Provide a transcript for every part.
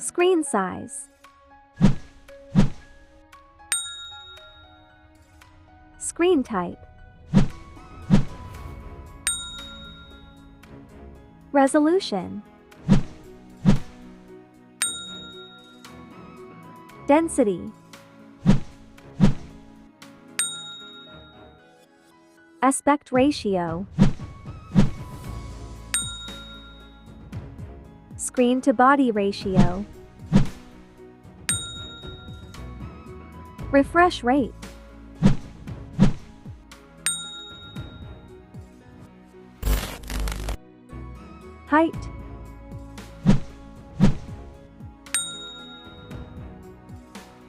Screen size. Screen type. Resolution. Density. Aspect ratio. Screen to body ratio. Refresh rate. Height.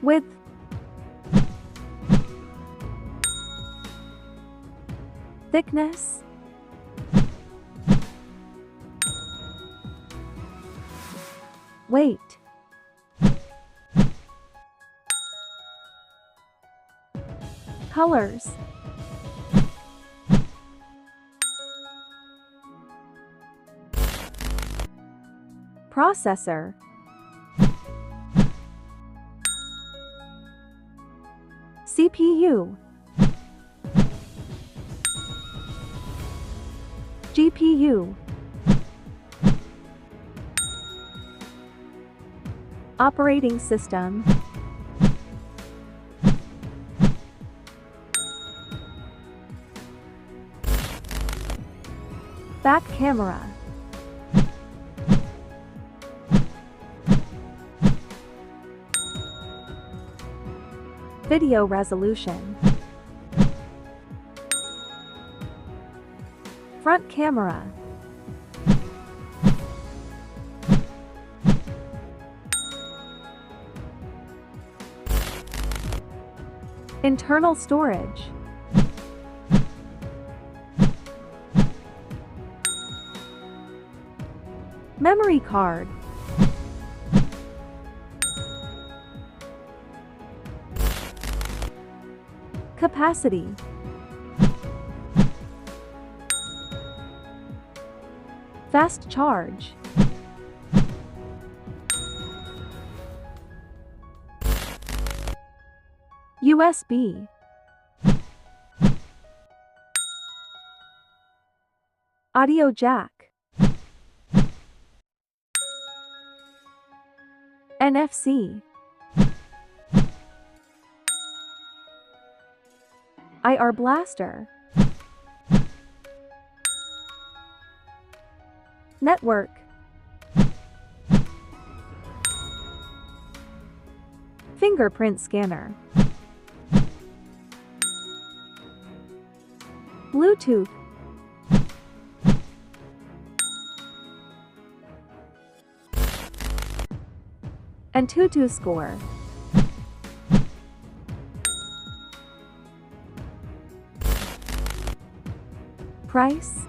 Width. Thickness. Weight. Colors. Processor. CPU. GPU. Operating system. Back camera. Video resolution. Front camera. Internal storage. Memory card. Capacity. Fast charge. USB. Audio jack. NFC. IR blaster. Network. Fingerprint scanner. Bluetooth. AnTuTu score. Price.